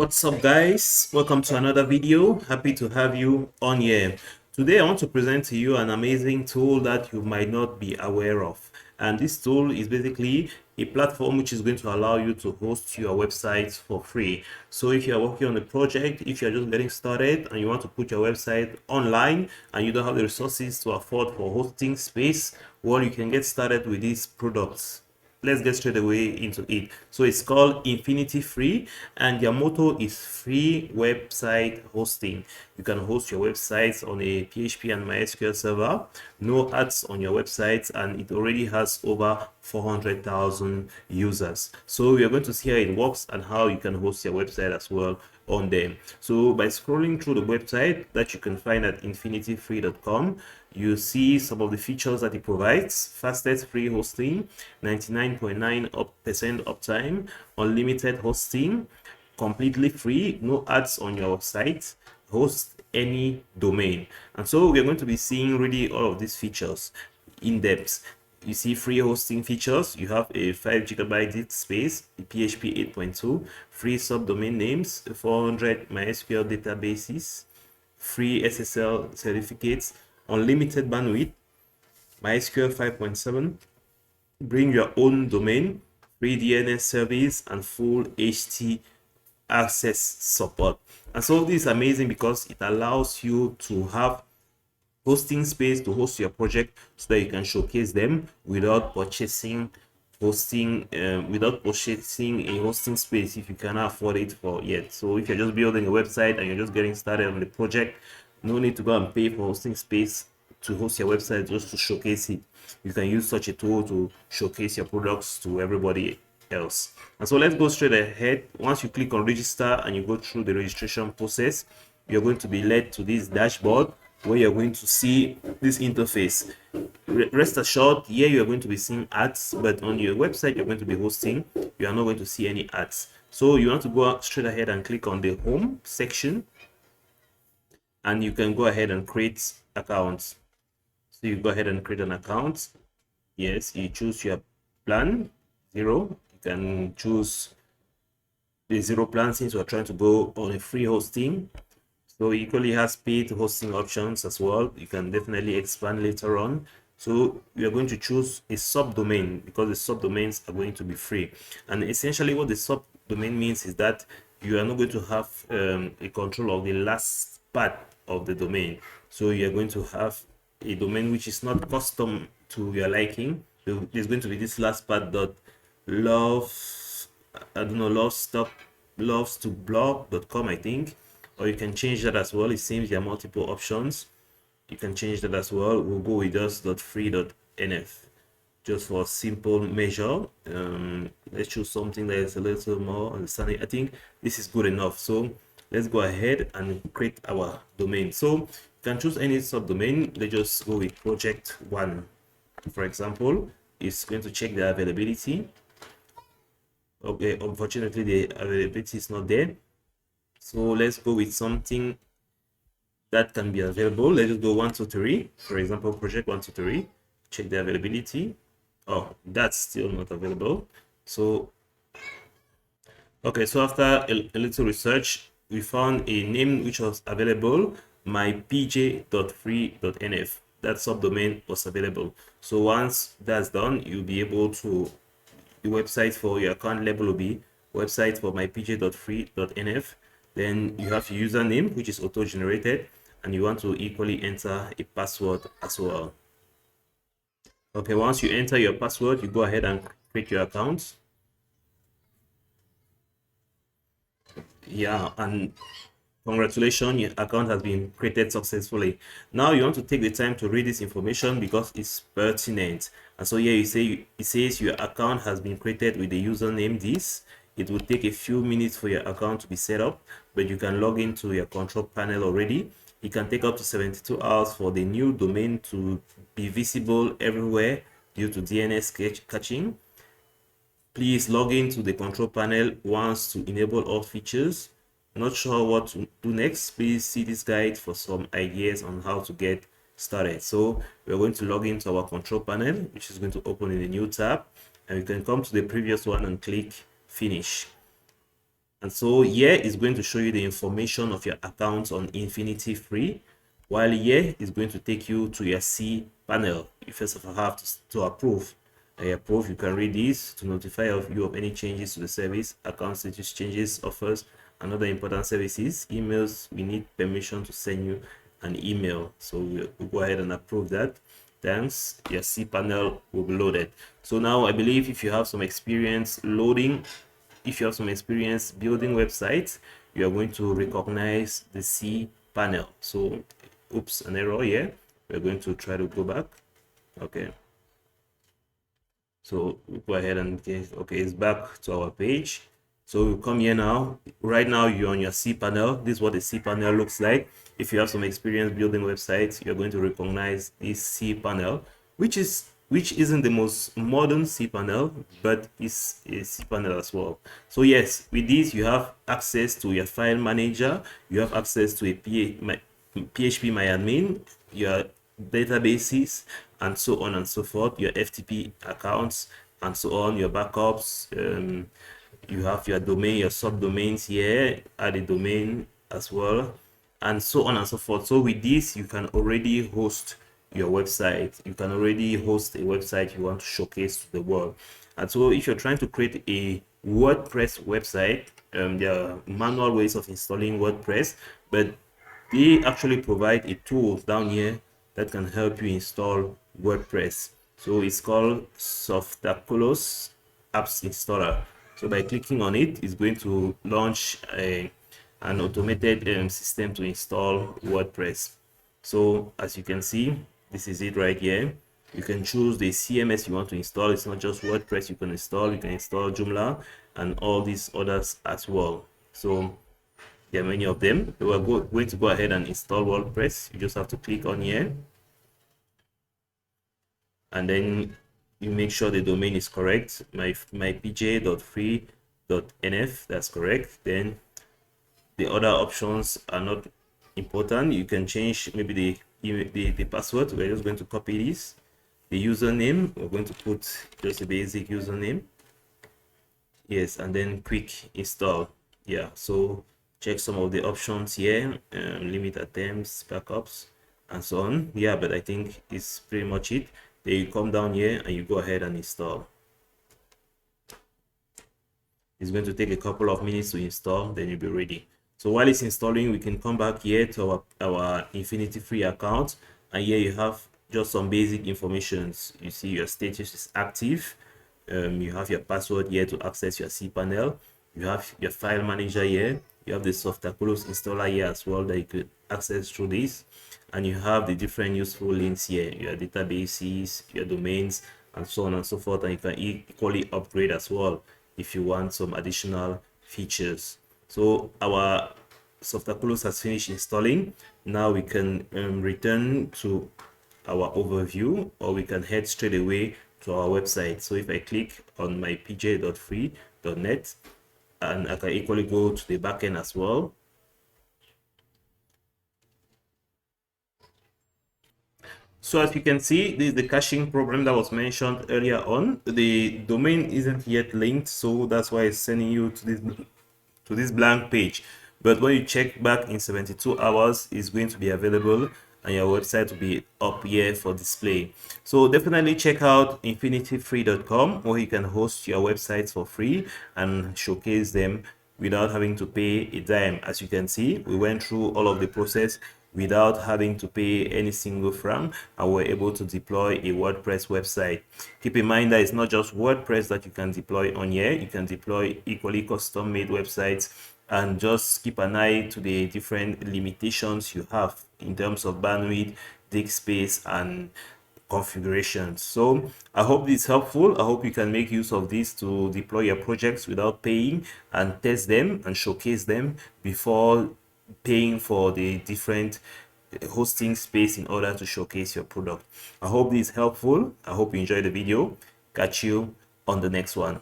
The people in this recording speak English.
What's up, guys? Welcome to another video. Happy to have you on here. Today I want to present to you an amazing tool that you might not be aware of, and this tool is basically a platform which is going to allow you to host your website for free. So if you are working on a project, if you're just getting started and you want to put your website online and you don't have the resources to afford for hosting space, well, you can get started with these products. Let's get straight away into it. So it's called Infinity Free, and their motto is free website hosting. You can host your websites on a PHP and MySQL server, no ads on your website, and it already has over 400,000 users. So we are going to see how it works and how you can host your website as well on them. So by scrolling through the website that you can find at infinityfree.com, you see some of the features that it provides: fastest free hosting, 99.9% uptime, unlimited hosting, completely free, no ads on your site, host any domain. And so we're going to be seeing really all of these features in depth. You see free hosting features. You have a 5 GB disk space, a PHP 8.2, free subdomain names, 400 MySQL databases, free SSL certificates, unlimited bandwidth, MySQL 5.7, bring your own domain, free DNS service, and full HT access support. And so this is amazing because it allows you to have hosting space to host your project so that you can showcase them without purchasing a hosting space if you cannot afford it for yet. So if you're just building a website and you're just getting started on the project, no need to go and pay for hosting space to host your website just to showcase it. You can use such a tool to showcase your products to everybody else. And so let's go straight ahead. Once you click on register and you go through the registration process, you're going to be led to this dashboard where you're going to see this interface. Rest assured, here you're going to be seeing ads, but on your website you're going to be hosting, you are not going to see any ads. So you want to go straight ahead and click on the home section, and you can go ahead and create accounts. So you go ahead and create an account. Yes, you choose your plan 0. You can choose the 0 plan since we're trying to go on a free hosting. So equally has paid hosting options as well. You can definitely expand later on. So we are going to choose a subdomain because the subdomains are going to be free. And essentially what the subdomain means is that you are not going to have a control of the last part of the domain. So you are going to have a domain which is not custom to your liking. So there's going to be this last part dot love, I don't know, loves to blog.com, I think. Or you can change that as well. It seems there are multiple options. You can change that as well. We'll go with just .free.nf just for simple measure. Let's choose something that is a little more understanding. I think this is good enough. So let's go ahead and create our domain. So you can choose any subdomain. Let's just go with project 1. For example, it's going to check the availability. Okay, unfortunately the availability is not there. So let's go with something that can be available. Let's just go 1, 2, 3. For example, project 1, 2, 3. Check the availability. Oh, that's still not available. So, okay, so after a little research, we found a name which was available, mypj.free.nf. That subdomain was available. So once that's done, you'll be able to, the website for your account label will be website for mypj.free.nf. Then you have your username, which is auto-generated, and you want to equally enter a password as well. Okay, once you enter your password, you go ahead and create your account. Yeah, and congratulations, your account has been created successfully. Now you want to take the time to read this information because it's pertinent. And so here it says your account has been created with the username this. It will take a few minutes for your account to be set up, but you can log into your control panel already. It can take up to 72 hours for the new domain to be visible everywhere due to DNS caching. Please log into the control panel once to enable all features. Not sure what to do next? Please see this guide for some ideas on how to get started. So we're going to log into our control panel, which is going to open in a new tab, and we can come to the previous one and click finish. And so here is going to show you the information of your account on Infinity Free, while here is going to take you to your cPanel. You first of all have to approve. Approve, you can read this to notify you of any changes to the service, account status changes, offers, and other important services. Emails, we need permission to send you an email, so we'll go ahead and approve that. Thanks, your cPanel will be loaded. So now I believe if you have some experience loading, if you have some experience building websites, you are going to recognize the cPanel. So oops, an error here. We're going to try to go back. Okay, so we'll go ahead and okay, it's back to our page. So we'll come here now. Right now you're on your cPanel. This is what the cPanel looks like. If you have some experience building websites, you're going to recognize this cPanel, which isn't the most modern cPanel, but it's a cPanel as well. So yes, with this you have access to your file manager, you have access to a PHPMyAdmin, your databases, and so on and so forth, your FTP accounts, and so on, your backups. You have your domain, your subdomains here, add a domain as well, and so on and so forth. So with this, you can already host your website. You can already host a website you want to showcase to the world. And so if you're trying to create a WordPress website, there are manual ways of installing WordPress, but they actually provide a tool down here that can help you install WordPress. So it's called Softaculous Apps Installer. So by clicking on it, it's going to launch an automated system to install WordPress. So as you can see, this is it right here. You can choose the CMS you want to install. It's not just WordPress you can install Joomla and all these others as well. So there are many of them. We are going to go ahead and install WordPress. You just have to click on here, and then you make sure the domain is correct. mypj.free.nf, that's correct. Then the other options are not important. You can change maybe the password. We're just going to copy this. The username, we're going to put just a basic username. Yes, and then quick install. Yeah, so check some of the options here, limit attempts, backups, and so on. Yeah, but I think it's pretty much it. Then you come down here and you go ahead and install. It's going to take a couple of minutes to install, then you'll be ready. So while it's installing, we can come back here to our Infinity Free account, and here you have just some basic information. You see your status is active. You have your password here to access your cPanel. You have your file manager here. You have the Softaculous installer here as well that you could access through this, and you have the different useful links here, your databases, your domains, and so on and so forth. And you can equally upgrade as well if you want some additional features. So our Softaculous has finished installing. Now we can return to our overview, or we can head straight away to our website. So if I click on mypj.free.net, and I can equally go to the backend as well. So as you can see, this is the caching problem that was mentioned earlier on. The domain isn't yet linked, so that's why it's sending you to this blank page. But when you check back in 72 hours, it's going to be available, and your website will be up here for display. So definitely check out infinityfree.com, where you can host your websites for free and showcase them without having to pay a dime. As you can see, we went through all of the process without having to pay any single franc, and we're able to deploy a WordPress website. Keep in mind that it's not just WordPress that you can deploy on here. You can deploy equally custom made websites, and just keep an eye to the different limitations you have in terms of bandwidth, disk space, and configurations. So I hope this is helpful. I hope you can make use of this to deploy your projects without paying, and test them and showcase them before paying for the different hosting space in order to showcase your product. I hope this is helpful. I hope you enjoyed the video. Catch you on the next one.